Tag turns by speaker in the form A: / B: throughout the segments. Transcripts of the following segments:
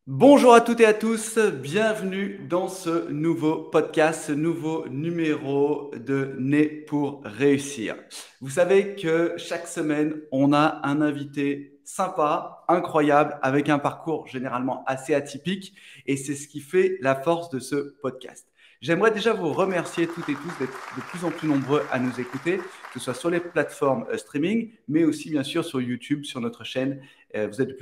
A: Bonjour à toutes et à tous, bienvenue dans ce nouveau podcast, ce nouveau numéro de Né pour réussir. Vous savez que chaque semaine, on a un invité sympa, incroyable, avec un parcours généralement assez atypique et c'est ce qui fait la force de ce podcast. J'aimerais déjà vous remercier toutes et tous d'être de plus en plus nombreux à nous écouter, que ce soit sur les plateformes streaming, mais aussi bien sûr sur YouTube, sur notre chaîne. Vous êtes de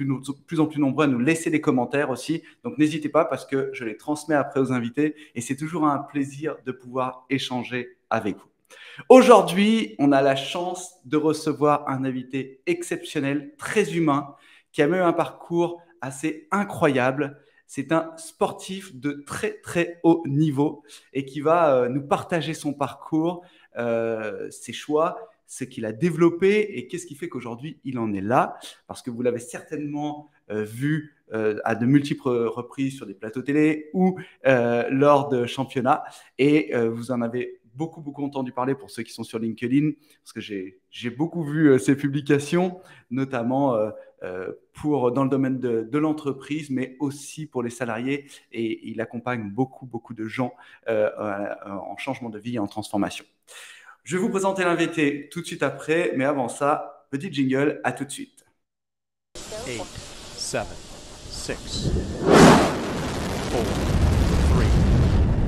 A: plus en plus nombreux à nous laisser des commentaires aussi. Donc n'hésitez pas parce que je les transmets après aux invités et c'est toujours un plaisir de pouvoir échanger avec vous. Aujourd'hui, on a la chance de recevoir un invité exceptionnel, très humain, qui a même un parcours assez incroyable. C'est un sportif de très très haut niveau et qui va nous partager son parcours, ses choix, ce qu'il a développé et qu'est-ce qui fait qu'aujourd'hui il en est là. Parce que vous l'avez certainement vu à de multiples reprises sur des plateaux télé ou lors de championnats et vous en avez beaucoup entendu parler pour ceux qui sont sur LinkedIn, parce que j'ai beaucoup vu ces publications, notamment dans le domaine de l'entreprise, mais aussi pour les salariés. Et il accompagne beaucoup de gens en changement de vie et en transformation. Je vais vous présenter l'invité tout de suite après, mais avant ça, petit jingle, à tout de suite.
B: 8, 7, 6, 4, 3,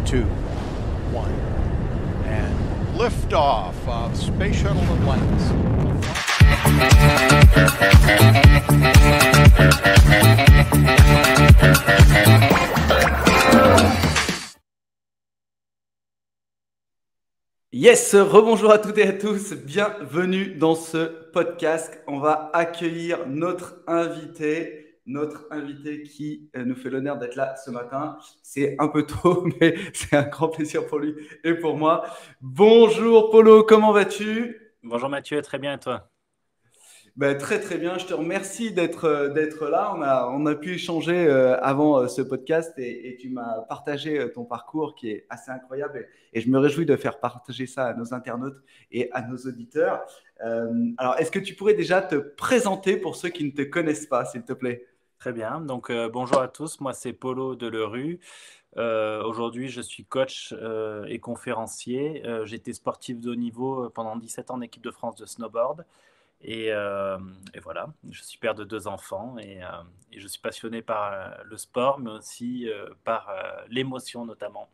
B: 2, 1, and liftoff of Space Shuttle Atlantis.
A: Yes, rebonjour à toutes et à tous, bienvenue dans ce podcast. On va accueillir notre invité qui nous fait l'honneur d'être là ce matin. C'est un peu tôt, mais c'est un grand plaisir pour lui et pour moi. Bonjour Polo, comment vas-tu?
C: Bonjour Mathieu, très bien et toi?
A: Ben, très bien, je te remercie d'être là. On a pu échanger avant ce podcast et tu m'as partagé ton parcours qui est assez incroyable et je me réjouis de faire partager ça à nos internautes et à nos auditeurs. Alors, est-ce que tu pourrais déjà te présenter pour ceux qui ne te connaissent pas, s'il te plaît?
C: Très bien, donc bonjour à tous, moi c'est Polo Delerue. Aujourd'hui je suis coach et conférencier. J'étais sportif de haut niveau pendant 17 ans en équipe de France de snowboard et voilà, je suis père de deux enfants et je suis passionné par le sport mais aussi par l'émotion notamment.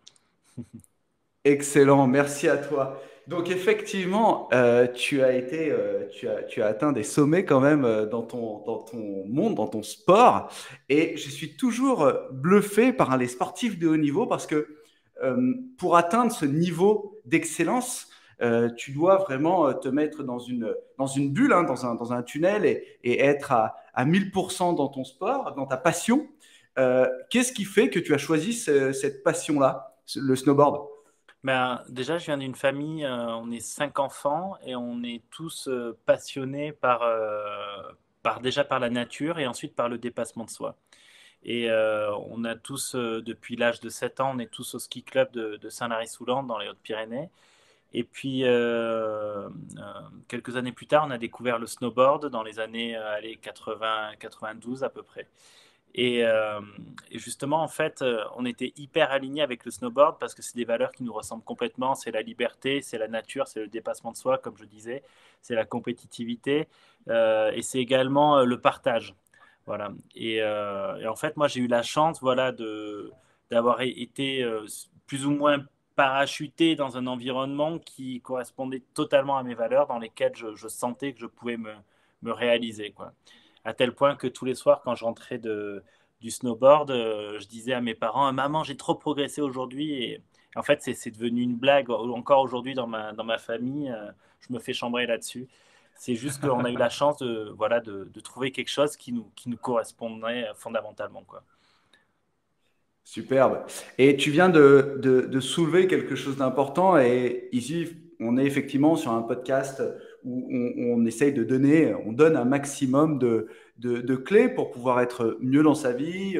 A: Excellent, merci à toi. Donc effectivement, tu as atteint des sommets quand même dans ton monde, dans ton sport. Et je suis toujours bluffé par les sportifs de haut niveau parce que pour atteindre ce niveau d'excellence, tu dois vraiment te mettre dans une bulle, hein, dans un tunnel et être à 1000% dans ton sport, dans ta passion. Qu'est-ce qui fait que tu as choisi cette passion-là, le snowboard?
C: Ben, déjà, je viens d'une famille, on est cinq enfants et on est tous passionnés déjà par la nature et ensuite par le dépassement de soi. Et on a tous, depuis l'âge de 7 ans, on est tous au ski club de Saint-Lary-Soulan dans les Hautes-Pyrénées. Et puis, quelques années plus tard, on a découvert le snowboard dans les années allez, 80-92 à peu près. Et, euh, et justement, en fait, on était hyper alignés avec le snowboard parce que c'est des valeurs qui nous ressemblent complètement. C'est la liberté, c'est la nature, c'est le dépassement de soi, comme je disais, c'est la compétitivité et c'est également le partage. Voilà. Et en fait, moi, j'ai eu la chance, voilà, d'avoir été plus ou moins parachuté dans un environnement qui correspondait totalement à mes valeurs, dans lesquelles je sentais que je pouvais me réaliser, quoi. À tel point que tous les soirs, quand je rentrais du snowboard, je disais à mes parents, Maman, j'ai trop progressé aujourd'hui. Et en fait, c'est devenu une blague. Encore aujourd'hui, dans ma famille, je me fais chambrer là-dessus. C'est juste qu'on a eu la chance voilà, de trouver quelque chose qui nous correspondait fondamentalement, quoi.
A: Superbe. Et tu viens de soulever quelque chose d'important. Et ici, on est effectivement sur un podcast où on essaye de donner, on donne un maximum de clés pour pouvoir être mieux dans sa vie,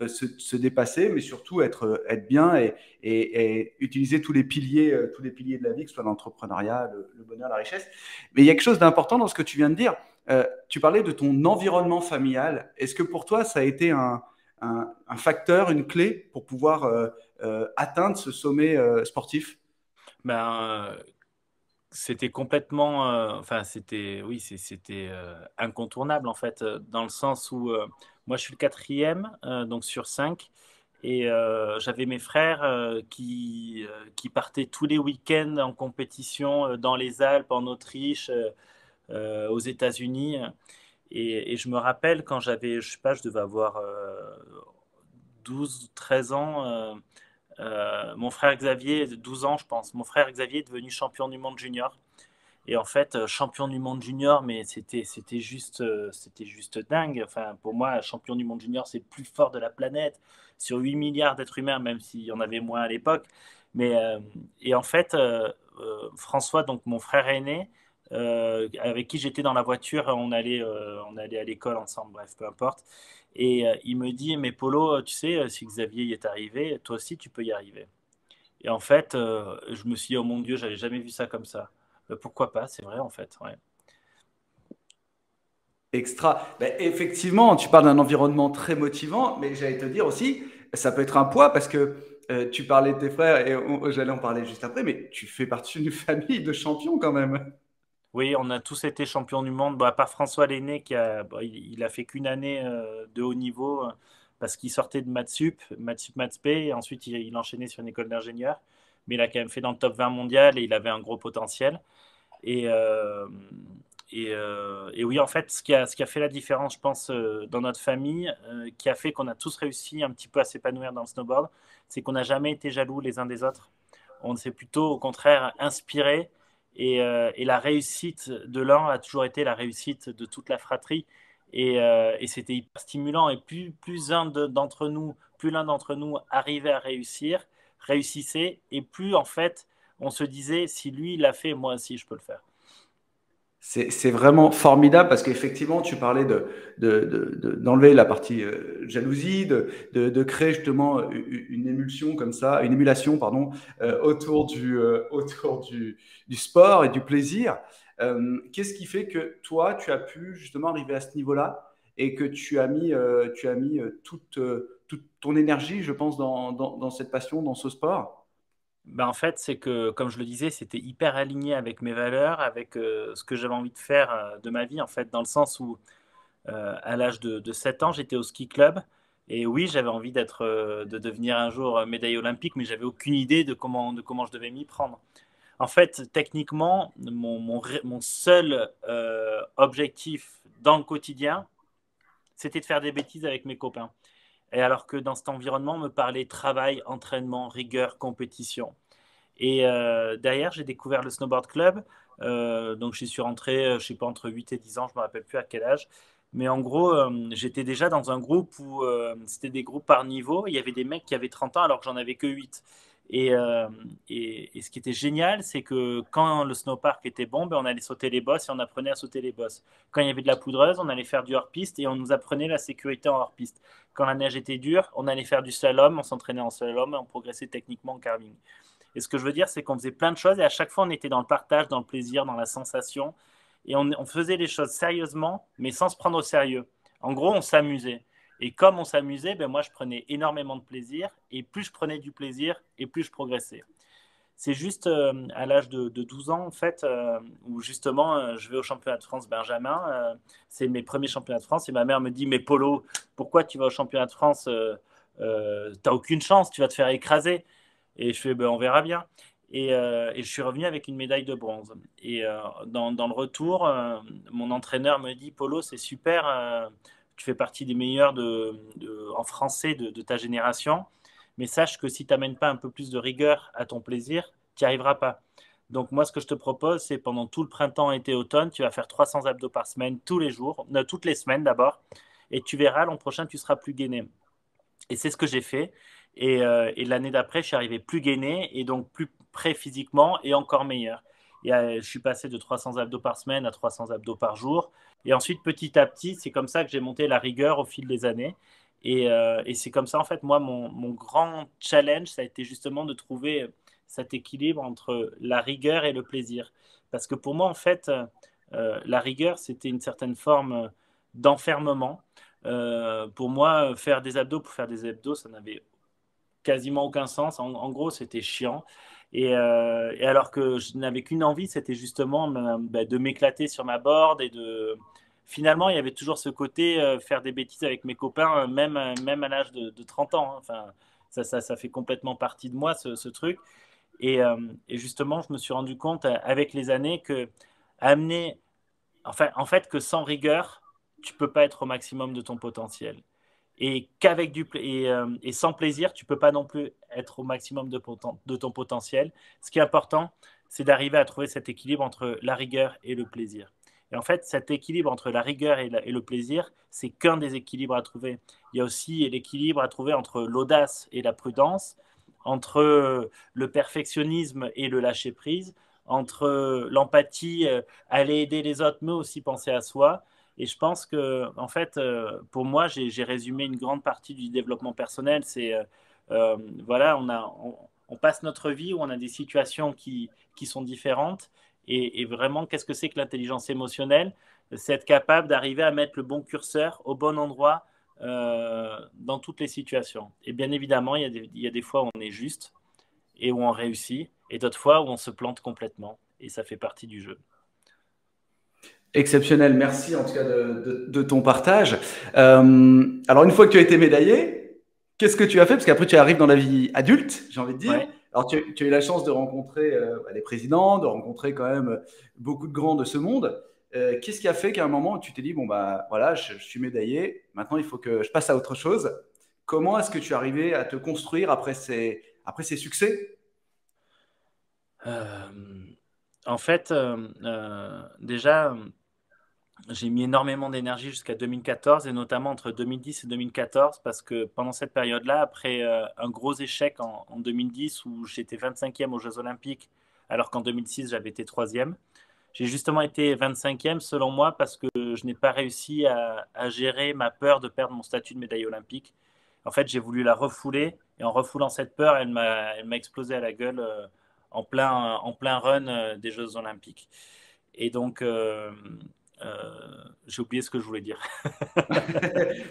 A: se dépasser, mais surtout être bien et utiliser tous les piliers de la vie, que ce soit l'entrepreneuriat, le bonheur, la richesse. Mais il y a quelque chose d'important dans ce que tu viens de dire. Tu parlais de ton environnement familial. Est-ce que pour toi, ça a été un un facteur, une clé pour pouvoir atteindre ce sommet sportif?
C: Ben, c'était complètement, enfin, c'était, oui, c'était incontournable en fait, dans le sens où moi je suis le quatrième, donc sur cinq, et j'avais mes frères qui partaient tous les week-ends en compétition dans les Alpes, en Autriche, aux États-Unis. Et je me rappelle quand j'avais, je sais pas, je devais avoir 12, 13 ans. Mon frère Xavier, 12 ans je pense, mon frère Xavier est devenu champion du monde junior. Et en fait, champion du monde junior, mais c'était juste dingue. Enfin, pour moi, champion du monde junior, c'est le plus fort de la planète sur 8 milliards d'êtres humains, même s'il y en avait moins à l'époque. Mais et en fait, François, donc mon frère aîné, avec qui j'étais dans la voiture, on allait à l'école ensemble. Bref, peu importe. Et il me dit, mais Polo, tu sais, si Xavier y est arrivé, toi aussi, tu peux y arriver. Et en fait, je me suis dit, oh mon Dieu, j'avais jamais vu ça comme ça. Pourquoi pas, c'est vrai en fait. Ouais.
A: Extra. Ben, effectivement, tu parles d'un environnement très motivant, mais j'allais te dire aussi, ça peut être un poids parce que tu parlais de tes frères et j'allais en parler juste après, mais tu fais partie d'une famille de champions quand même.
C: Oui, on a tous été champions du monde, à part François l'aîné il a fait qu'une année de haut niveau parce qu'il sortait de Maths Sup, Maths P, et ensuite il enchaînait sur une école d'ingénieur. Mais il a quand même fait dans le top 20 mondial et il avait un gros potentiel. Et, et oui, en fait, ce qui a fait la différence, je pense, dans notre famille, qui a fait qu'on a tous réussi un petit peu à s'épanouir dans le snowboard, c'est qu'on n'a jamais été jaloux les uns des autres. On s'est plutôt, au contraire, inspiré. Et la réussite de l'un a toujours été la réussite de toute la fratrie. Et c'était hyper stimulant. Et plus plus l'un d'entre nous arrivait à réussissait, et plus en fait, on se disait, si lui il l'a fait, moi aussi je peux le faire.
A: C'est vraiment formidable parce qu'effectivement, tu parlais d'enlever la partie jalousie, de créer justement une émulsion comme ça, une émulation, pardon, autour du sport et du plaisir. Qu'est-ce qui fait que toi, tu as pu justement arriver à ce niveau-là et que tu as mis toute ton énergie, je pense, dans cette passion, dans ce sport?
C: Ben, en fait, c'est que, comme je le disais, c'était hyper aligné avec mes valeurs, avec ce que j'avais envie de faire de ma vie, en fait, dans le sens où, à l'âge de 7 ans, j'étais au ski club. Et oui, j'avais envie de devenir un jour médaille olympique, mais j'avais aucune idée de comment je devais m'y prendre. En fait, techniquement, mon seul objectif dans le quotidien, c'était de faire des bêtises avec mes copains. Et alors que dans cet environnement, on me parlait travail, entraînement, rigueur, compétition. Et derrière, j'ai découvert le Snowboard Club. Donc, j'y suis rentré, je ne sais pas, entre 8 et 10 ans, je ne me rappelle plus à quel âge. Mais en gros, j'étais déjà dans un groupe où c'était des groupes par niveau. Il y avait des mecs qui avaient 30 ans alors que j'en avais que 8. Et, euh, et ce qui était génial, c'est que quand le snowpark était bon, ben on allait sauter les bosses et on apprenait à sauter les bosses. Quand il y avait de la poudreuse, on allait faire du hors-piste et on nous apprenait la sécurité en hors-piste. Quand la neige était dure, on allait faire du slalom, on s'entraînait en slalom et on progressait techniquement en carving. Et ce que je veux dire, c'est qu'on faisait plein de choses et à chaque fois, on était dans le partage, dans le plaisir, dans la sensation. Et on faisait les choses sérieusement, mais sans se prendre au sérieux. En gros, on s'amusait. Et comme on s'amusait, ben moi, je prenais énormément de plaisir. Et plus je prenais du plaisir, et plus je progressais. C'est juste à l'âge de 12 ans, en fait, où justement, je vais au championnat de France Benjamin. C'est mes premiers championnats de France. Et ma mère me dit, mais Polo, pourquoi tu vas au championnat de France t'as aucune chance, tu vas te faire écraser. Et je fais, ben, on verra bien. Et je suis revenu avec une médaille de bronze. Et dans le retour, mon entraîneur me dit, Polo, c'est super, tu fais partie des meilleurs en français de ta génération, mais sache que si tu n'amènes pas un peu plus de rigueur à ton plaisir, tu n'y arriveras pas. Donc moi, ce que je te propose, c'est pendant tout le printemps, été, automne, tu vas faire 300 abdos par semaine, tous les jours, toutes les semaines d'abord, et tu verras, l'an prochain, tu seras plus gainé. Et c'est ce que j'ai fait. Et l'année d'après, je suis arrivé plus gainé et donc plus prêt physiquement et encore meilleur. Et je suis passé de 300 abdos par semaine à 300 abdos par jour. Et ensuite, petit à petit, c'est comme ça que j'ai monté la rigueur au fil des années. Et c'est comme ça, en fait, moi, mon grand challenge, ça a été justement de trouver cet équilibre entre la rigueur et le plaisir. Parce que pour moi, en fait, la rigueur, c'était une certaine forme d'enfermement Pour moi, faire des abdos pour faire des abdos, ça n'avait quasiment aucun sens. En gros, c'était chiant. Et alors que je n'avais qu'une envie, c'était justement de m'éclater sur ma board et de. Finalement, il y avait toujours ce côté faire des bêtises avec mes copains, même à l'âge de 30 ans, hein. Enfin, ça fait complètement partie de moi, ce truc. Et justement, je me suis rendu compte avec les années que amener, en fait, que sans rigueur, tu peux pas être au maximum de ton potentiel. Et sans plaisir, tu peux pas non plus être au maximum de ton potentiel. Ce qui est important, c'est d'arriver à trouver cet équilibre entre la rigueur et le plaisir. Et en fait, cet équilibre entre la rigueur et le plaisir, c'est qu'un des équilibres à trouver. Il y a aussi l'équilibre à trouver entre l'audace et la prudence, entre le perfectionnisme et le lâcher prise, entre l'empathie, aller aider les autres, mais aussi penser à soi. Et je pense que, en fait, pour moi, j'ai résumé une grande partie du développement personnel. C'est, voilà, on passe notre vie où on a des situations qui sont différentes. Et vraiment, qu'est-ce que c'est que l'intelligence émotionnelle? C'est être capable d'arriver à mettre le bon curseur au bon endroit dans toutes les situations. Et bien évidemment, il y a des fois où on est juste et où on réussit, et d'autres fois où on se plante complètement. Et ça fait partie du jeu.
A: Exceptionnel, merci en tout cas de ton partage. Alors une fois que tu as été médaillé, qu'est-ce que tu as fait? Parce qu'après tu arrives dans la vie adulte, j'ai envie de dire.
C: Ouais.
A: Alors tu as eu la chance de rencontrer les présidents, de rencontrer quand même beaucoup de grands de ce monde. Qu'est-ce qui a fait qu'à un moment tu t'es dit, bon bah voilà, je suis médaillé, maintenant il faut que je passe à autre chose. Comment est-ce que tu es arrivé à te construire après ces succès?
C: Euh, En fait, déjà, j'ai mis énormément d'énergie jusqu'à 2014 et notamment entre 2010 et 2014 parce que pendant cette période-là, après un gros échec en 2010 où j'étais 25e aux Jeux Olympiques alors qu'en 2006 j'avais été 3e, j'ai justement été 25e selon moi parce que je n'ai pas réussi à gérer ma peur de perdre mon statut de médaille olympique. En fait, j'ai voulu la refouler et en refoulant cette peur, elle m'a explosé à la gueule en plein run des Jeux Olympiques. Et donc, j'ai oublié ce que je voulais dire.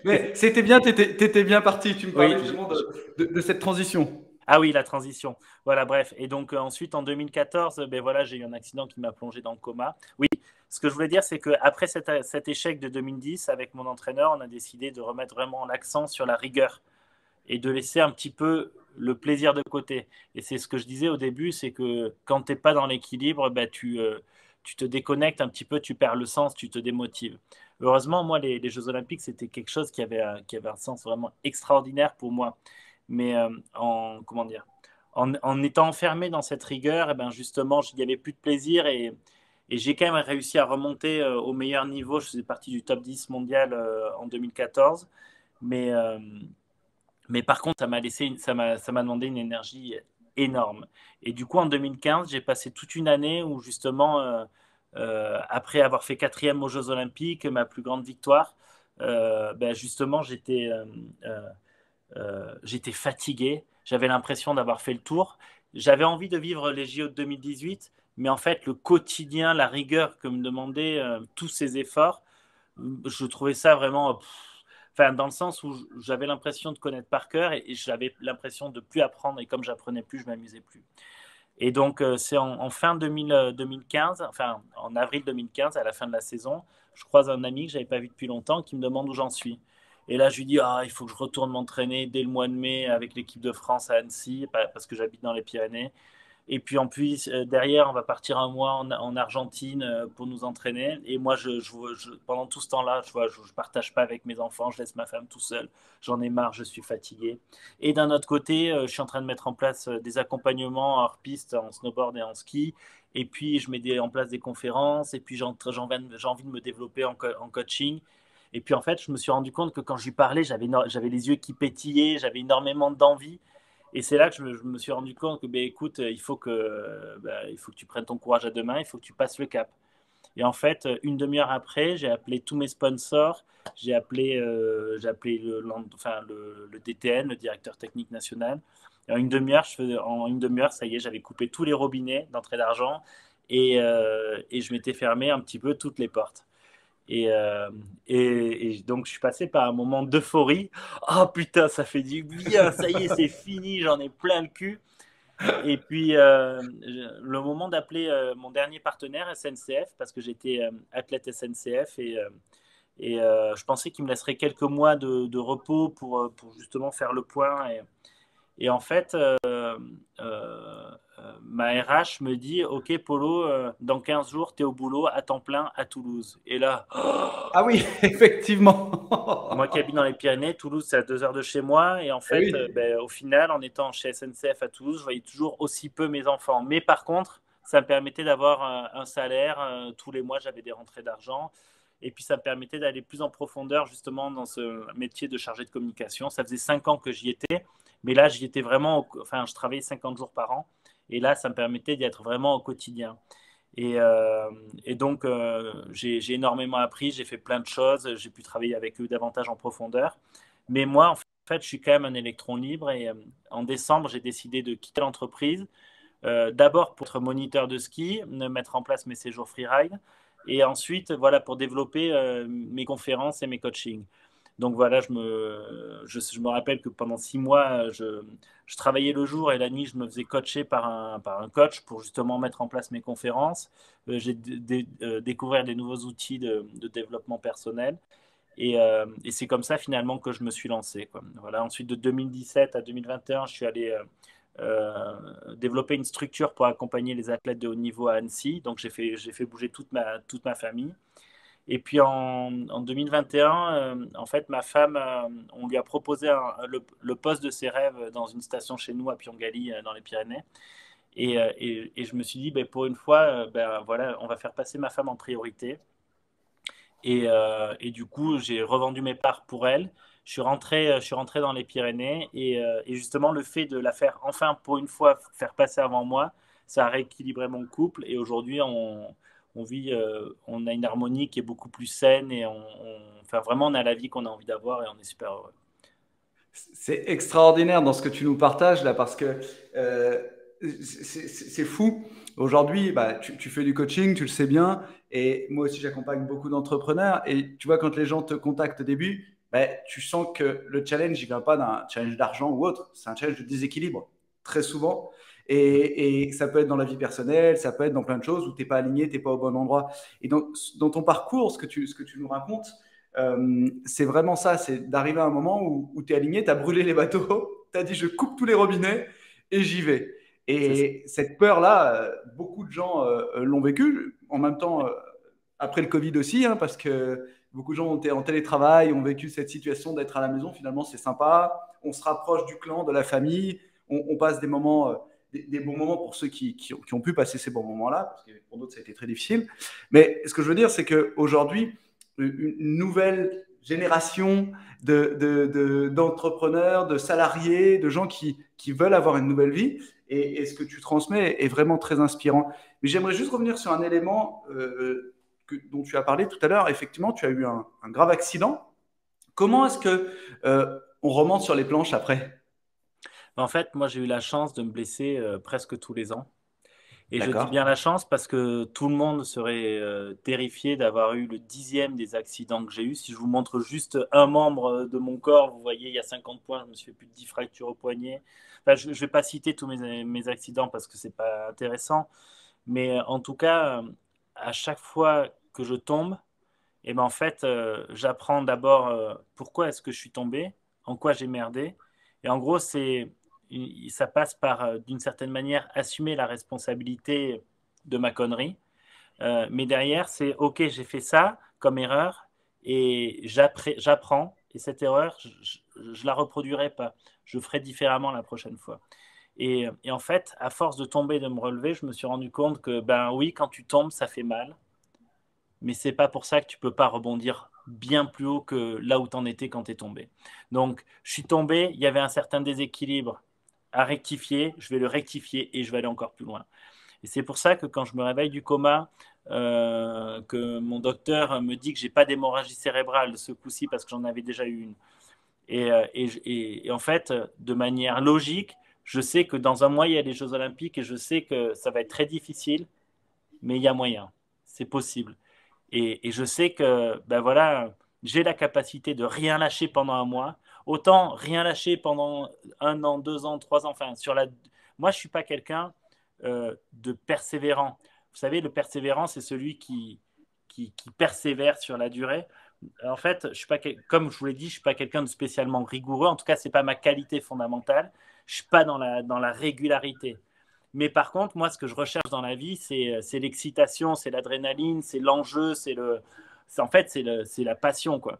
A: Mais c'était bien, tu étais bien parti. Tu me
C: Oui,
A: parlais justement de cette transition.
C: ah oui, la transition. Voilà, bref. Et donc ensuite, en 2014, ben voilà, j'ai eu un accident qui m'a plongé dans le coma. Oui, ce que je voulais dire, c'est qu'après cet échec de 2010, avec mon entraîneur, on a décidé de remettre vraiment l'accent sur la rigueur et de laisser un petit peu le plaisir de côté. Et c'est ce que je disais au début, c'est que quand tu n'es pas dans l'équilibre, ben, tu te déconnectes un petit peu, tu perds le sens, tu te démotives. Heureusement, moi, les Jeux Olympiques, c'était quelque chose qui avait un sens vraiment extraordinaire pour moi. Mais comment dire, en étant enfermé dans cette rigueur, eh ben justement, il n'y avait plus de plaisir et j'ai quand même réussi à remonter au meilleur niveau. Je faisais partie du top 10 mondial en 2014. Mais, euh, mais par contre, ça m'a demandé une énergie énorme. Et du coup, en 2015, j'ai passé toute une année où justement, après avoir fait quatrième aux Jeux Olympiques, ma plus grande victoire, ben justement, j'étais fatigué, j'avais l'impression d'avoir fait le tour. J'avais envie de vivre les JO de 2018, mais en fait, le quotidien, la rigueur que me demandaient tous ces efforts, je trouvais ça vraiment, enfin, dans le sens où j'avais l'impression de connaître par cœur et j'avais l'impression de plus apprendre. Et comme j'apprenais plus, je m'amusais plus. Et donc, c'est en fin 2015, enfin en avril 2015, à la fin de la saison, je croise un ami que j'avais pas vu depuis longtemps qui me demande où j'en suis. Et là, je lui dis, ah, il faut que je retourne m'entraîner dès le mois de mai avec l'équipe de France à Annecy, parce que j'habite dans les Pyrénées. Et puis en plus, derrière, on va partir un mois en Argentine pour nous entraîner. Et moi, pendant tout ce temps-là, je partage pas avec mes enfants, je laisse ma femme tout seul. J'en ai marre, je suis fatigué. Et d'un autre côté, je suis en train de mettre en place des accompagnements hors piste en snowboard et en ski. Et puis, je mets en place des conférences. Et puis, j'ai envie de me développer en coaching. Et puis, en fait, je me suis rendu compte que quand je lui parlais, j'avais les yeux qui pétillaient, j'avais énormément d'envie. Et c'est là que je me suis rendu compte que, ben, écoute, il faut que tu prennes ton courage à deux mains, il faut que tu passes le cap. Et en fait, une demi-heure après, j'ai appelé tous mes sponsors, j'ai appelé le DTN, le directeur technique national. Et en une demi-heure, ça y est, j'avais coupé tous les robinets d'entrée d'argent et je m'étais fermé un petit peu toutes les portes. Et, euh, et donc, je suis passé par un moment d'euphorie. Oh putain, ça fait du bien, ça y est, c'est fini, j'en ai plein le cul. Et puis, le moment d'appeler mon dernier partenaire SNCF, parce que j'étais athlète SNCF je pensais qu'il me laisserait quelques mois de repos pour justement faire le point. Et en fait, ma RH me dit, OK, Polo, dans 15 jours, tu es au boulot à temps plein à Toulouse. Et là,
A: Ah oui, effectivement.
C: moi qui habite dans les Pyrénées, Toulouse, c'est à 2 heures de chez moi. Et en
A: Eh
C: fait,
A: oui,
C: au final, en étant chez SNCF à Toulouse, je voyais toujours aussi peu mes enfants. Mais par contre, ça me permettait d'avoir un salaire. Tous les mois, j'avais des rentrées d'argent. Et puis, ça me permettait d'aller plus en profondeur, justement, dans ce métier de chargé de communication. Ça faisait 5 ans que j'y étais. Mais là, j'y étais vraiment. Enfin, je travaillais 50 jours par an. Et là, ça me permettait d'y être vraiment au quotidien. Et, euh, et donc, j'ai énormément appris, j'ai fait plein de choses, j'ai pu travailler avec eux davantage en profondeur. Mais moi, en fait, je suis quand même un électron libre et en décembre, j'ai décidé de quitter l'entreprise. D'abord pour être moniteur de ski, mettre en place mes séjours freeride et ensuite, voilà, pour développer mes conférences et mes coachings. Donc voilà, je me rappelle que pendant 6 mois, je travaillais le jour et la nuit, je me faisais coacher par un coach pour justement mettre en place mes conférences. J'ai découvert des nouveaux outils de développement personnel. Et c'est comme ça finalement que je me suis lancé, quoi. Voilà. Ensuite, de 2017 à 2021, je suis allé développer une structure pour accompagner les athlètes de haut niveau à Annecy. Donc j'ai fait bouger toute ma famille. Et puis en 2021, en fait, ma femme, on lui a proposé le poste de ses rêves dans une station chez nous à Pyongali, dans les Pyrénées. Et je me suis dit, ben, pour une fois, ben, voilà, on va faire passer ma femme en priorité. Et du coup, j'ai revendu mes parts pour elle. Je suis rentré dans les Pyrénées et justement, le fait de la faire enfin pour une fois faire passer avant moi, ça a rééquilibré mon couple. Et aujourd'hui, on vit, on a une harmonie qui est beaucoup plus saine et enfin, vraiment, on a la vie qu'on a envie d'avoir et on est super heureux.
A: c'est extraordinaire dans ce que tu nous partages là parce que euh, c'est fou. Aujourd'hui, bah, tu fais du coaching, tu le sais bien, et moi aussi j'accompagne beaucoup d'entrepreneurs. Et tu vois, quand les gens te contactent au début, bah, tu sens que le challenge, il vient pas d'un challenge d'argent ou autre, c'est un challenge de déséquilibre, très souvent. Et ça peut être dans la vie personnelle, ça peut être dans plein de choses où tu n'es pas aligné, tu n'es pas au bon endroit. Et donc, dans ton parcours, ce que tu nous racontes, c'est vraiment ça, c'est d'arriver à un moment où tu es aligné, tu as brûlé les bateaux, tu as dit je coupe tous les robinets et j'y vais.
C: C'est ça.
A: Et cette peur-là, beaucoup de gens l'ont vécu. En même temps, après le Covid aussi, hein, parce que beaucoup de gens ont été en télétravail, ont vécu cette situation d'être à la maison. Finalement, c'est sympa. On se rapproche du clan, de la famille. On passe des moments, des bons moments pour ceux qui ont pu passer ces bons moments-là, parce que pour d'autres, ça a été très difficile. Mais ce que je veux dire, c'est qu'aujourd'hui, une nouvelle génération d'entrepreneurs, de salariés, de gens qui veulent avoir une nouvelle vie. Et ce que tu transmets est vraiment très inspirant. Mais j'aimerais juste revenir sur un élément dont tu as parlé tout à l'heure. Effectivement, tu as eu un grave accident. Comment est-ce que on remonte sur les planches après?
C: En fait, moi, j'ai eu la chance de me blesser presque tous les ans. Et je dis
A: D'accord.
C: bien la chance parce que tout le monde serait terrifié d'avoir eu le 10e des accidents que j'ai eu. Si je vous montre juste un membre de mon corps, vous voyez, il y a 50 points, je me suis fait plus de 10 fractures au poignet. Enfin, je ne vais pas citer tous mes accidents parce que c'est pas intéressant. Mais en tout cas, à chaque fois que je tombe, et ben en fait, j'apprends d'abord pourquoi est-ce que je suis tombé, en quoi j'ai merdé. Et en gros, ça passe par, d'une certaine manière, assumer la responsabilité de ma connerie. Mais derrière, c'est OK, j'ai fait ça comme erreur et j'apprends. Et cette erreur, je la reproduirai pas. Je ferai différemment la prochaine fois. Et en fait, à force de tomber et de me relever, je me suis rendu compte que, ben oui, quand tu tombes, ça fait mal mais c'est pas pour ça que tu peux pas rebondir bien plus haut que là où tu en étais quand tu es tombé. Donc, je suis tombé, il y avait un certain déséquilibre à rectifier, je vais le rectifier et je vais aller encore plus loin. Et c'est pour ça que quand je me réveille du coma, que mon docteur me dit que j'ai pas d'hémorragie cérébrale ce coup-ci parce que j'en avais déjà eu une. Et en fait, de manière logique, je sais que dans un mois, il y a les Jeux Olympiques et je sais que ça va être très difficile, mais il y a moyen. C'est possible. Et je sais que ben voilà, j'ai la capacité de rien lâcher pendant un mois. Autant rien lâcher pendant 1 an, 2 ans, 3 ans. Enfin, moi, je ne suis pas quelqu'un de persévérant. Vous savez, le persévérant, c'est celui qui persévère sur la durée. En fait, je suis pas, comme je vous l'ai dit, je ne suis pas quelqu'un de spécialement rigoureux. En tout cas, ce n'est pas ma qualité fondamentale. Je ne suis pas dans la régularité. Mais par contre, moi, ce que je recherche dans la vie, c'est l'excitation, c'est l'adrénaline, c'est l'enjeu, en fait, c'est la passion, quoi.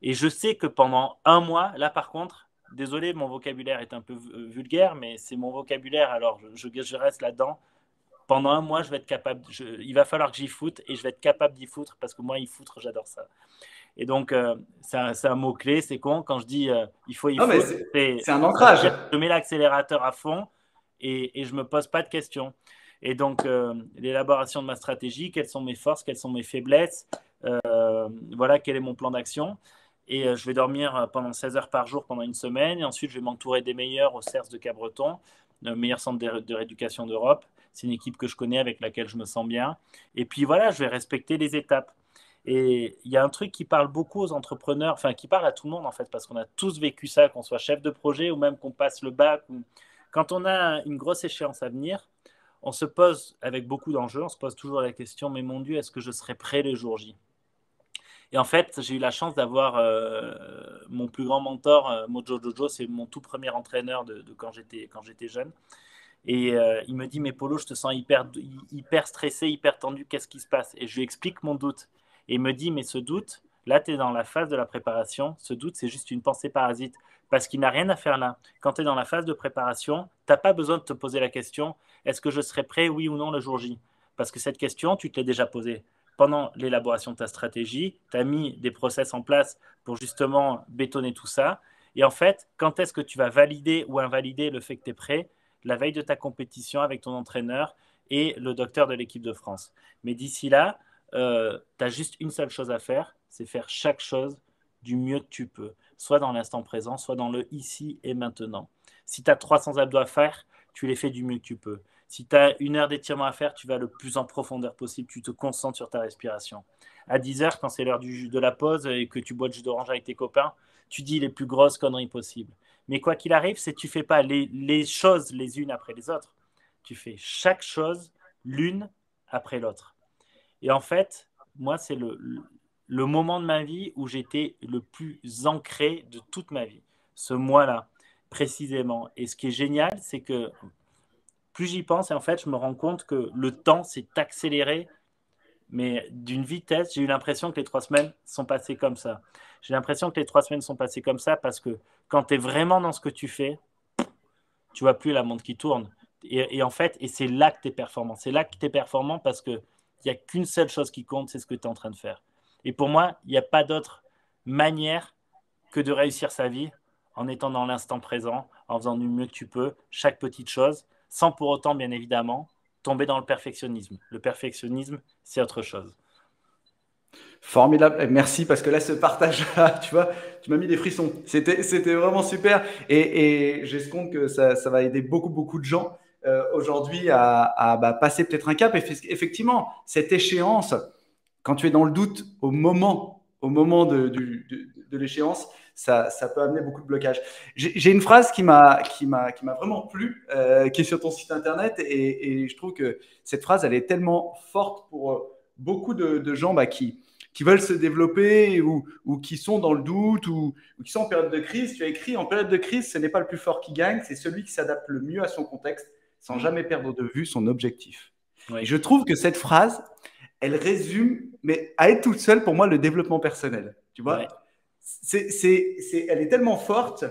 C: Et je sais que pendant un mois, là, par contre, désolé, mon vocabulaire est un peu vulgaire, mais c'est mon vocabulaire, alors je reste là-dedans. Pendant un mois, je vais être capable, il va falloir que j'y foute et je vais être capable d'y foutre parce que moi, y foutre, j'adore ça. Et donc, c'est un mot-clé, c'est con. Quand je dis il faut y
A: Non, mais
C: foutre,
A: c'est un
C: ça veut
A: ancrage.
C: dire que je mets l'accélérateur à fond et je ne me pose pas de questions. Et donc, l'élaboration de ma stratégie, quelles sont mes forces, quelles sont mes faiblesses, voilà, quel est mon plan d'action. Et je vais dormir pendant 16 heures par jour pendant une semaine. Et ensuite, je vais m'entourer des meilleurs au CERS de Cabreton, le meilleur centre de rééducation d'Europe. C'est une équipe que je connais, avec laquelle je me sens bien. Et puis voilà, je vais respecter les étapes. Et il y a un truc qui parle beaucoup aux entrepreneurs, enfin qui parle à tout le monde en fait, parce qu'on a tous vécu ça, qu'on soit chef de projet ou même qu'on passe le bac. Quand on a une grosse échéance à venir, on se pose avec beaucoup d'enjeux, on se pose toujours la question, mais mon Dieu, est-ce que je serai prêt le jour J? Et en fait, j'ai eu la chance d'avoir mon plus grand mentor, Mojo Jojo, c'est mon tout premier entraîneur de quand j'étais jeune. Et il me dit, mais Polo, je te sens hyper stressé, hyper tendu, qu'est-ce qui se passe? Et je lui explique mon doute. Et il me dit, mais ce doute, là, tu es dans la phase de la préparation. Ce doute, c'est juste une pensée parasite. Parce qu'il n'a rien à faire là. Quand tu es dans la phase de préparation, tu n'as pas besoin de te poser la question, est-ce que je serai prêt, oui ou non, le jour J? Parce que cette question, tu te l'as déjà posée. Pendant l'élaboration de ta stratégie, tu as mis des process en place pour justement bétonner tout ça. Et en fait, quand est-ce que tu vas valider ou invalider le fait que tu es prêt? La veille de ta compétition avec ton entraîneur et le docteur de l'équipe de France. Mais d'ici là, tu as juste une seule chose à faire, c'est faire chaque chose du mieux que tu peux, soit dans l'instant présent, soit dans le ici et maintenant. Si tu as 300 abdos à faire, tu les fais du mieux que tu peux. Si tu as 1 heure d'étirement à faire, tu vas le plus en profondeur possible, tu te concentres sur ta respiration. À 10 heures, quand c'est l'heure de la pause et que tu bois du jus d'orange avec tes copains, tu dis les plus grosses conneries possibles. Mais quoi qu'il arrive, c'est que tu ne fais pas les choses les unes après les autres. Tu fais chaque chose l'une après l'autre. Et en fait, moi, c'est le moment de ma vie où j'étais le plus ancré de toute ma vie. Ce mois-là, précisément. Et ce qui est génial, c'est que plus j'y pense, et en fait, je me rends compte que le temps s'est accéléré, mais d'une vitesse. J'ai eu l'impression que les 3 semaines sont passées comme ça. J'ai l'impression que les 3 semaines sont passées comme ça parce que quand tu es vraiment dans ce que tu fais, tu vois plus la montre qui tourne. Et en fait, c'est là que tu es performant. C'est là que tu es performant parce qu'il n'y a qu'une seule chose qui compte, c'est ce que tu es en train de faire. Et pour moi, il n'y a pas d'autre manière que de réussir sa vie en étant dans l'instant présent, en faisant du mieux que tu peux, chaque petite chose, sans pour autant, bien évidemment, tomber dans le perfectionnisme. Le perfectionnisme, c'est autre chose.
A: Formidable. Merci parce que là, ce partage-là, tu vois, tu m'as mis des frissons. C'était vraiment super. Et j'espère que ça va aider beaucoup de gens aujourd'hui à passer peut-être un cap. Et effectivement, cette échéance, quand tu es dans le doute au moment de l'échéance, ça peut amener beaucoup de blocages. J'ai une phrase qui m'a vraiment plu, qui est sur ton site internet, et je trouve que cette phrase, elle est tellement forte pour beaucoup de gens qui veulent se développer ou qui sont dans le doute ou qui sont en période de crise. Tu as écrit, en période de crise, ce n'est pas le plus fort qui gagne, c'est celui qui s'adapte le mieux à son contexte sans jamais perdre de vue son objectif.
C: Oui.
A: Et je trouve que cette phrase, elle résume, mais à elle toute seule, pour moi, le développement personnel. Tu vois,
C: Ouais.
A: elle est tellement forte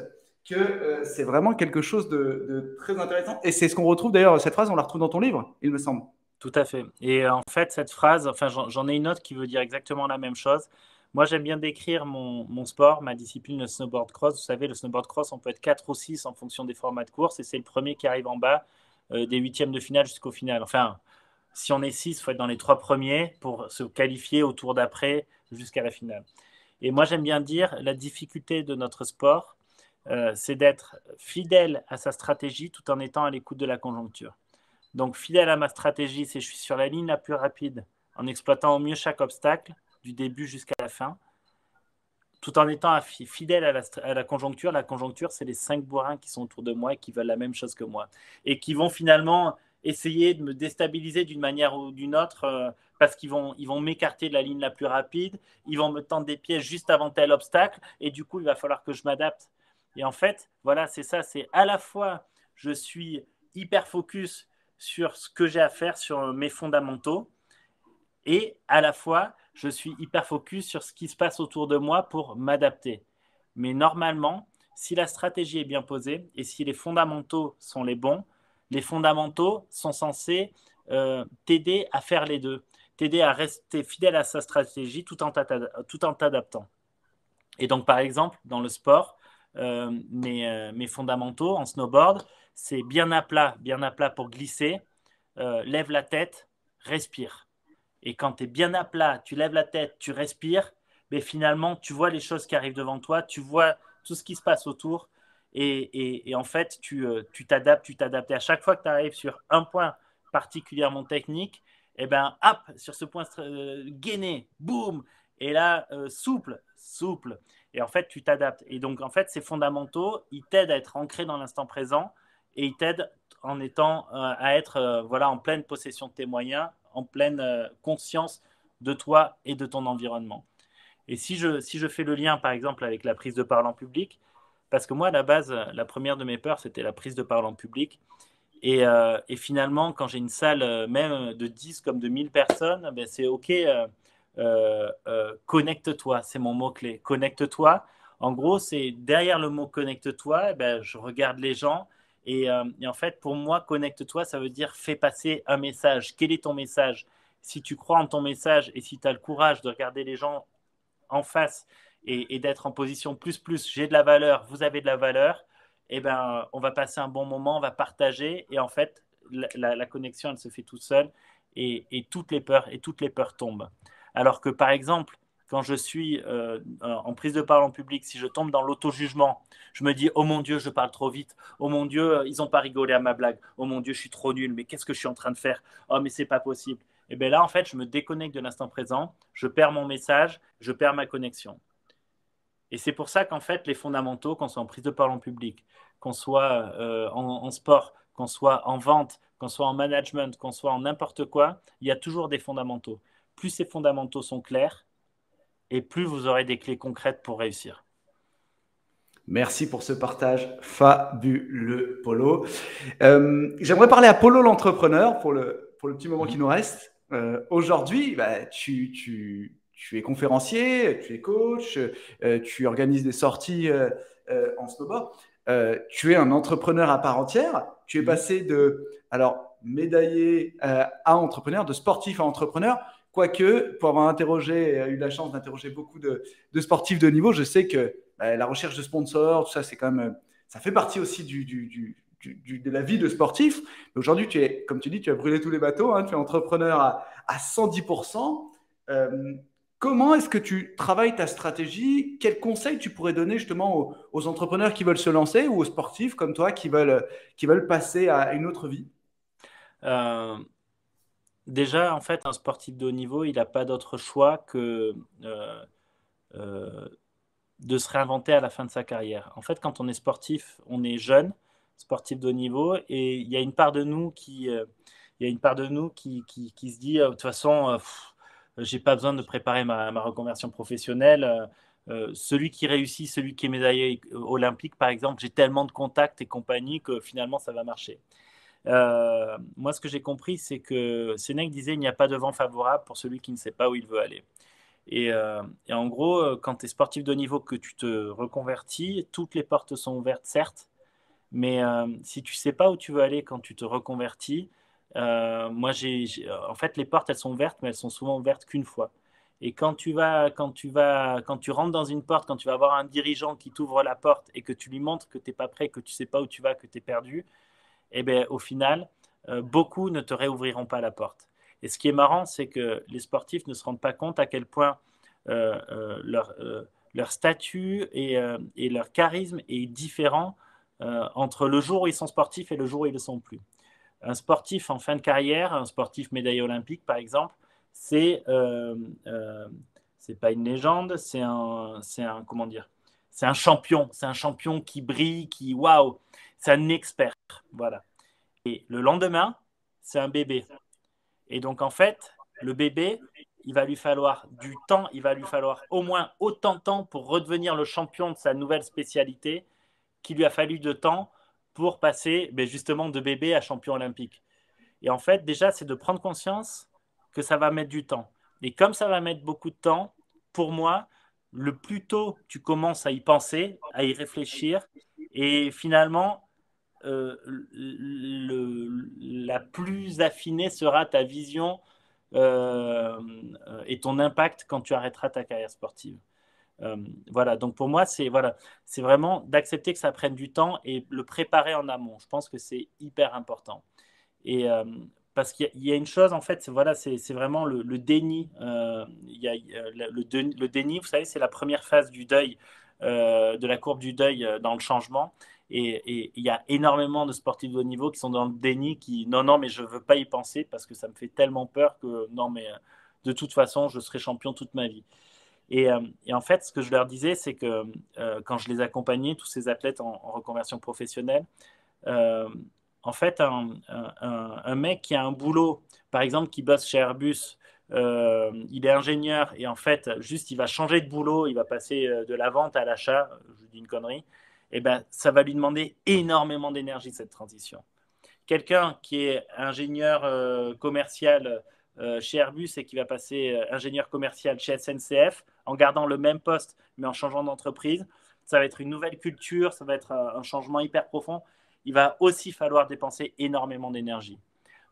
A: que c'est vraiment quelque chose de très intéressant. Et c'est ce qu'on retrouve d'ailleurs, cette phrase, on la retrouve dans ton livre, il me semble.
C: Tout à fait. Et en fait, cette phrase, enfin, j'en ai une autre qui veut dire exactement la même chose. Moi, j'aime bien décrire mon sport, ma discipline, le snowboard cross. Vous savez, le snowboard cross, on peut être 4 ou 6 en fonction des formats de course, et c'est le premier qui arrive en bas des huitièmes de finale jusqu'au final. Enfin, si on est 6, il faut être dans les 3 premiers pour se qualifier au tour d'après jusqu'à la finale. Et moi, j'aime bien dire, la difficulté de notre sport, c'est d'être fidèle à sa stratégie tout en étant à l'écoute de la conjoncture. Donc, fidèle à ma stratégie, c'est je suis sur la ligne la plus rapide en exploitant au mieux chaque obstacle, du début jusqu'à la fin, tout en étant fidèle à la conjoncture. La conjoncture, c'est les 5 bourrins qui sont autour de moi et qui veulent la même chose que moi. Et qui vont finalement essayer de me déstabiliser d'une manière ou d'une autre parce qu'ils vont m'écarter de la ligne la plus rapide, ils vont me tendre des pièges juste avant tel obstacle et du coup, il va falloir que je m'adapte. Et en fait, voilà, c'est ça, c'est à la fois, je suis hyper focus sur ce que j'ai à faire, sur mes fondamentaux, et à la fois, je suis hyper focus sur ce qui se passe autour de moi pour m'adapter. Mais normalement, si la stratégie est bien posée et si les fondamentaux sont les bons, les fondamentaux sont censés t'aider à faire les deux, t'aider à rester fidèle à sa stratégie tout en t'adaptant. Et donc, par exemple, dans le sport, mes fondamentaux en snowboard, c'est bien à plat pour glisser, lève la tête, respire. Et quand tu es bien à plat, tu lèves la tête, tu respires, mais finalement, tu vois les choses qui arrivent devant toi, tu vois tout ce qui se passe autour. Et en fait, tu t'adaptes, tu t'adaptes. Et à chaque fois que tu arrives sur un point particulièrement technique, et ben, hop, sur ce point gainé, boum, et là, souple. Et en fait, tu t'adaptes. Et donc, en fait, ces fondamentaux, ils t'aident à être ancré dans l'instant présent et ils t'aident en étant à être voilà, en pleine possession de tes moyens, en pleine conscience de toi et de ton environnement. Et si je fais le lien, par exemple, avec la prise de parole en public, parce que moi, à la base, la première de mes peurs, c'était la prise de parole en public. Et finalement, quand j'ai une salle même de 10 comme de 1000 personnes, ben c'est OK, connecte-toi, c'est mon mot-clé. Connecte-toi. En gros, c'est derrière le mot connecte-toi, ben, je regarde les gens. Et en fait, pour moi, connecte-toi, ça veut dire fais passer un message. Quel est ton message? Si tu crois en ton message et si tu as le courage de regarder les gens en face et d'être en position plus, j'ai de la valeur, vous avez de la valeur, eh ben, on va passer un bon moment, on va partager. Et en fait, la connexion, elle se fait toute seule et toutes les peurs tombent. Alors que, par exemple, quand je suis en prise de parole en public, si je tombe dans l'auto-jugement, je me dis, oh mon Dieu, je parle trop vite. Oh mon Dieu, ils n'ont pas rigolé à ma blague. Oh mon Dieu, je suis trop nul. Mais qu'est-ce que je suis en train de faire? Oh, mais c'est pas possible. Et bien là, en fait, je me déconnecte de l'instant présent. Je perds mon message, je perds ma connexion. Et c'est pour ça qu'en fait, les fondamentaux, qu'on soit en prise de parole en public, qu'on soit en sport, qu'on soit en vente, qu'on soit en management, qu'on soit en n'importe quoi, il y a toujours des fondamentaux. Plus ces fondamentaux sont clairs, et plus vous aurez des clés concrètes pour réussir.
A: Merci pour ce partage fabuleux, Polo. J'aimerais parler à Polo l'entrepreneur pour le petit moment qui nous reste. Aujourd'hui, bah, tu es conférencier, tu es coach, tu organises des sorties en snowboard. Tu es un entrepreneur à part entière. Tu es passé de médaillé à entrepreneur, de sportif à entrepreneur. Quoique, pour avoir eu la chance d'interroger beaucoup de sportifs de haut niveau, je sais que la recherche de sponsors, tout ça, c'est quand même, ça fait partie aussi de la vie de sportif. Mais aujourd'hui, comme tu dis, tu as brûlé tous les bateaux, hein, tu es entrepreneur à 110%. Comment est-ce que tu travailles ta stratégie? Quels conseils tu pourrais donner justement aux entrepreneurs qui veulent se lancer ou aux sportifs comme toi qui veulent passer à une autre vie?
C: Déjà, en fait, un sportif de haut niveau, il n'a pas d'autre choix que de se réinventer à la fin de sa carrière. En fait, quand on est sportif, on est jeune, sportif de haut niveau, et il y a une part de nous qui se dit, de toute façon, j'ai pas besoin de préparer ma reconversion professionnelle. Celui qui réussit, celui qui est médaillé olympique, par exemple, j'ai tellement de contacts et compagnie que finalement, ça va marcher. Moi, ce que j'ai compris, c'est que Sénèque disait, il n'y a pas de vent favorable pour celui qui ne sait pas où il veut aller. Et en gros, quand tu es sportif de haut niveau, que tu te reconvertis, toutes les portes sont ouvertes, certes, mais si tu sais pas où tu veux aller quand tu te reconvertis, en fait, les portes, elles sont ouvertes, mais elles sont souvent ouvertes qu'une fois. Et quand tu rentres dans une porte, quand tu vas avoir un dirigeant qui t'ouvre la porte et que tu lui montres que tu n'es pas prêt, que tu sais pas où tu vas, que tu es perdu, eh bien, au final, beaucoup ne te réouvriront pas la porte. Et ce qui est marrant, c'est que les sportifs ne se rendent pas compte à quel point leur statut et leur charisme est différent entre le jour où ils sont sportifs et le jour où ils ne le sont plus. Un sportif en fin de carrière, un sportif médaillé olympique par exemple, c'est pas une légende, comment dire, c'est un champion qui brille, waouh, c'est un expert, voilà. Et le lendemain, c'est un bébé. Et donc en fait, le bébé, il va lui falloir du temps, il va lui falloir au moins autant de temps pour redevenir le champion de sa nouvelle spécialité qu'il lui a fallu de temps pour passer justement de bébé à champion olympique. Et en fait, déjà, c'est de prendre conscience que ça va mettre du temps. Et comme ça va mettre beaucoup de temps, pour moi, le plus tôt tu commences à y penser, à y réfléchir, et finalement, la plus affinée sera ta vision et ton impact quand tu arrêteras ta carrière sportive. Voilà, donc pour moi, c'est vraiment d'accepter que ça prenne du temps et le préparer en amont. Je pense que c'est hyper important. Et parce qu'il y a une chose, en fait, c'est vraiment le déni. Le déni, vous savez, c'est la première phase du deuil, de la courbe du deuil dans le changement. Et il y a énormément de sportifs de haut niveau qui sont dans le déni, non, mais je ne veux pas y penser parce que ça me fait tellement peur que non, mais de toute façon, je serai champion toute ma vie. Et en fait, ce que je leur disais, c'est que quand je les accompagnais, tous ces athlètes en reconversion professionnelle, euh, en fait, un mec qui a un boulot, par exemple, qui bosse chez Airbus, il est ingénieur et en fait, juste, il va changer de boulot, il va passer de la vente à l'achat, je vous dis une connerie, et ben, ça va lui demander énormément d'énergie, cette transition. Quelqu'un qui est ingénieur commercial chez Airbus et qui va passer ingénieur commercial chez SNCF en gardant le même poste mais en changeant d'entreprise, ça va être une nouvelle culture, ça va être un changement hyper profond. Il va aussi falloir dépenser énormément d'énergie.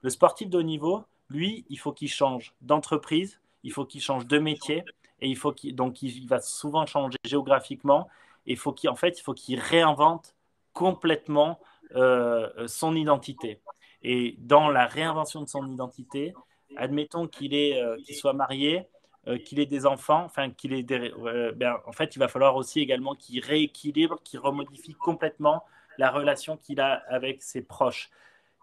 C: Le sportif de haut niveau, lui, il faut qu'il change d'entreprise, il faut qu'il change de métier et donc il va souvent changer géographiquement et il faut qu'il réinvente complètement son identité. Et dans la réinvention de son identité, admettons qu'il soit marié, qu'il ait des enfants, enfin en fait, il va falloir aussi également qu'il rééquilibre, qu'il remodifie complètement la relation qu'il a avec ses proches.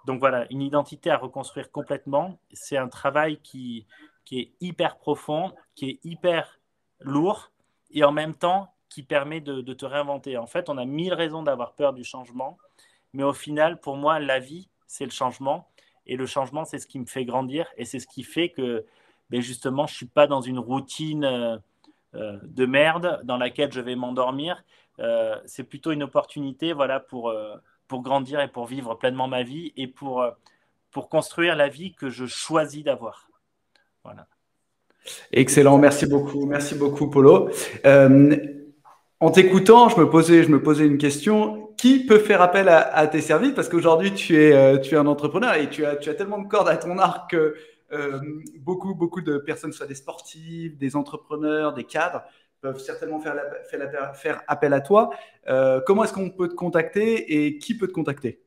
C: Donc voilà, une identité à reconstruire complètement, c'est un travail qui est hyper profond, qui est hyper lourd et en même temps qui permet de te réinventer. En fait, on a mille raisons d'avoir peur du changement, mais au final, pour moi, la vie, c'est le changement. Et le changement, c'est ce qui me fait grandir et c'est ce qui fait que justement, je ne suis pas dans une routine de merde dans laquelle je vais m'endormir. C'est plutôt une opportunité voilà, pour grandir et pour vivre pleinement ma vie et pour construire la vie que je choisis d'avoir. Voilà.
A: Excellent, merci beaucoup Polo. En t'écoutant, je me posais une question. Qui peut faire appel à tes services? Parce qu'aujourd'hui, tu es un entrepreneur et tu as tellement de cordes à ton arc que beaucoup de personnes, soit des sportifs, des entrepreneurs, des cadres, peuvent certainement faire appel à toi. Comment est-ce qu'on peut te contacter et qui peut te contacter?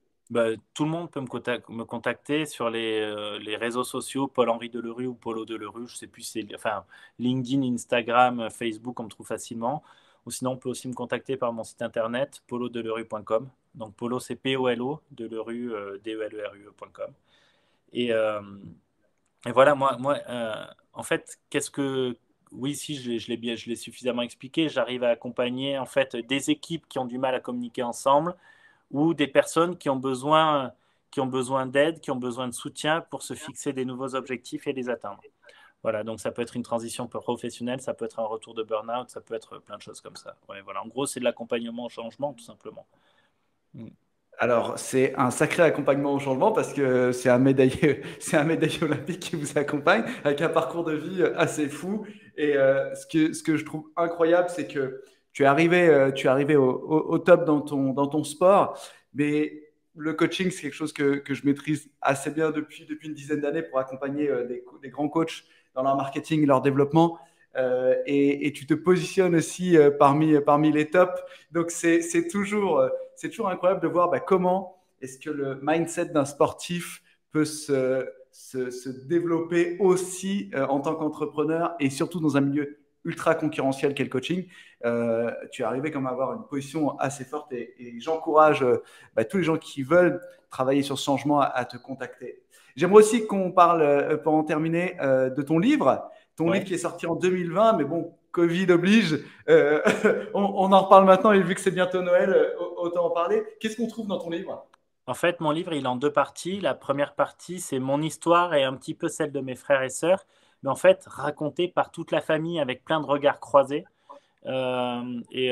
C: Tout le monde peut me contacter sur les réseaux sociaux, Paul-Henri Delerue ou Polo Delerue, je sais plus, enfin, LinkedIn, Instagram, Facebook, on me trouve facilement. Ou sinon, on peut aussi me contacter par mon site internet, polodelerue.com. Donc, Polo, c'est P-O-L-O, Delerue, D-E-L-E-R-U-E.com. Et voilà, en fait, oui, si je l'ai suffisamment expliqué, j'arrive à accompagner en fait des équipes qui ont du mal à communiquer ensemble ou des personnes qui ont besoin d'aide, qui ont besoin de soutien pour se fixer des nouveaux objectifs et les atteindre. Voilà, donc ça peut être une transition professionnelle, ça peut être un retour de burn-out, ça peut être plein de choses comme ça. Ouais, voilà. En gros, c'est de l'accompagnement au changement, tout simplement.
A: Alors, c'est un sacré accompagnement au changement parce que c'est un médaillé, c'est un médaillé olympique qui vous accompagne avec un parcours de vie assez fou. Et ce que je trouve incroyable, c'est que tu es arrivé au top dans ton sport, mais le coaching, c'est quelque chose que je maîtrise assez bien depuis une dizaine d'années pour accompagner des grands coachs dans leur marketing, leur développement. Et tu te positionnes aussi parmi les tops. Donc, c'est toujours incroyable de voir comment est-ce que le mindset d'un sportif peut se développer aussi en tant qu'entrepreneur et surtout dans un milieu ultra concurrentiel qu'est le coaching, tu es arrivé comme à avoir une position assez forte et j'encourage tous les gens qui veulent travailler sur ce changement à te contacter. J'aimerais aussi qu'on parle, pour en terminer, de ton livre. Ton livre qui est sorti en 2020, mais bon, Covid oblige. On en reparle maintenant et vu que c'est bientôt Noël, autant en parler. Qu'est-ce qu'on trouve dans ton livre?
C: En fait, mon livre, il est en deux parties. La première partie, c'est mon histoire et un petit peu celle de mes frères et sœurs, mais en fait, racontée par toute la famille avec plein de regards croisés. Et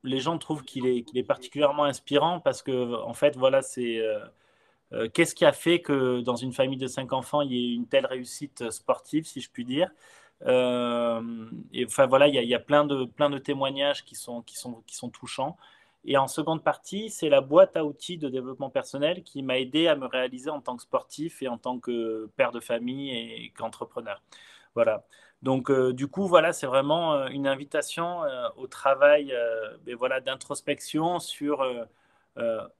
C: les gens trouvent qu'il est particulièrement inspirant parce que, en fait, voilà, c'est qu'est-ce qui a fait que dans une famille de 5 enfants, il y ait une telle réussite sportive, si je puis dire. Et enfin voilà, il y a plein de témoignages qui sont touchants. Et en seconde partie, c'est la boîte à outils de développement personnel qui m'a aidé à me réaliser en tant que sportif et en tant que père de famille et qu'entrepreneur. Voilà. Donc, du coup, voilà, c'est vraiment une invitation au travail mais voilà, d'introspection sur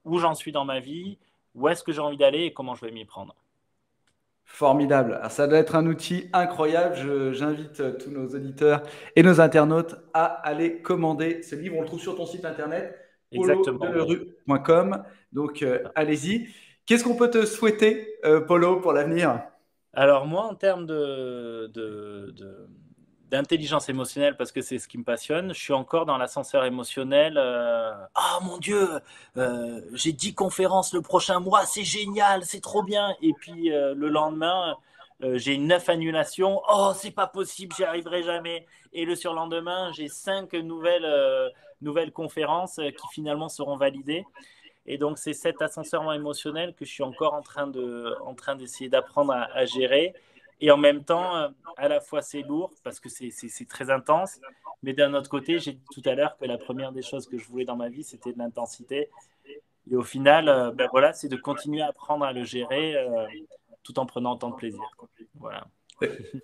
C: où j'en suis dans ma vie, où est-ce que j'ai envie d'aller et comment je vais m'y prendre.
A: Formidable. Alors, ça doit être un outil incroyable. J'invite tous nos auditeurs et nos internautes à aller commander ce livre. On le trouve sur ton site internet,
C: Exactement.
A: polodelerue.com. Donc, allez-y. Qu'est-ce qu'on peut te souhaiter, Polo, pour l'avenir?
C: Alors moi, en termes d'intelligence émotionnelle, parce que c'est ce qui me passionne, je suis encore dans l'ascenseur émotionnel. Ah mon Dieu, j'ai 10 conférences le prochain mois, c'est génial, c'est trop bien. Et puis le lendemain, j'ai 9 annulations. Oh, c'est pas possible, j'y arriverai jamais. Et le surlendemain, j'ai 5 nouvelles conférences qui finalement seront validées. Et donc, c'est cet ascenseur émotionnel que je suis encore en train d'essayer d'apprendre à gérer. Et en même temps, à la fois, c'est lourd parce que c'est très intense. Mais d'un autre côté, j'ai dit tout à l'heure que la première des choses que je voulais dans ma vie, c'était de l'intensité. Et au final, ben voilà, c'est de continuer à apprendre à le gérer tout en prenant autant de plaisir. Voilà.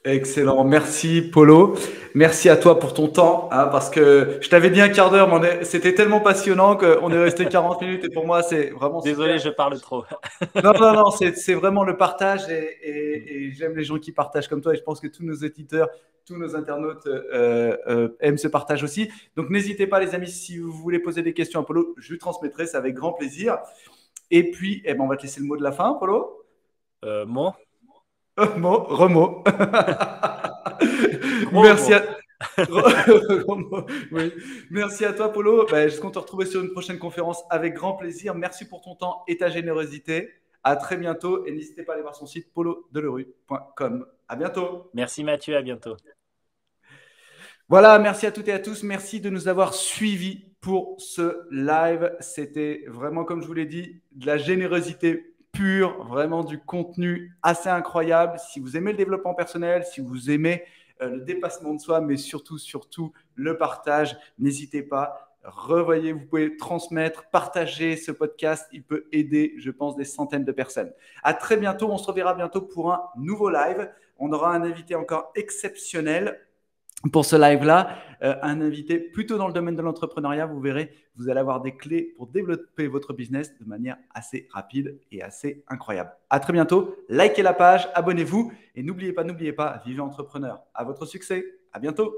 A: Excellent, merci Polo. Merci à toi pour ton temps, hein, parce que je t'avais dit un quart d'heure, mais c'était tellement passionnant qu'on est resté 40 minutes et pour moi c'est vraiment
C: Désolé,
A: super.
C: je parle trop.
A: Non, non, non, c'est vraiment le partage et j'aime les gens qui partagent comme toi et je pense que tous nos éditeurs, tous nos internautes aiment ce partage aussi. Donc n'hésitez pas les amis, si vous voulez poser des questions à Polo, je lui transmettrai, c'est avec grand plaisir. Et puis, on va te laisser le mot de la fin, Polo.
C: Mot.
A: Remo.
C: Gros
A: Merci
C: mot.
A: à... Oui. Merci à toi, Polo. Je compte te retrouver sur une prochaine conférence avec grand plaisir. Merci pour ton temps et ta générosité. À très bientôt et n'hésitez pas à aller voir son site polodelerue.com. À bientôt.
C: Merci Mathieu, à bientôt.
A: Voilà, merci à toutes et à tous. Merci de nous avoir suivis pour ce live. C'était vraiment, comme je vous l'ai dit, de la générosité pure, vraiment du contenu assez incroyable. Si vous aimez le développement personnel, si vous aimez le dépassement de soi, mais surtout le partage, n'hésitez pas. Revoyez, vous pouvez transmettre, partager ce podcast. Il peut aider, je pense, des centaines de personnes. À très bientôt. On se reverra bientôt pour un nouveau live. On aura un invité encore exceptionnel pour ce live-là, un invité plutôt dans le domaine de l'entrepreneuriat. Vous verrez, vous allez avoir des clés pour développer votre business de manière assez rapide et assez incroyable. À très bientôt. Likez la page, abonnez-vous et n'oubliez pas, vivez entrepreneur. À votre succès. À bientôt.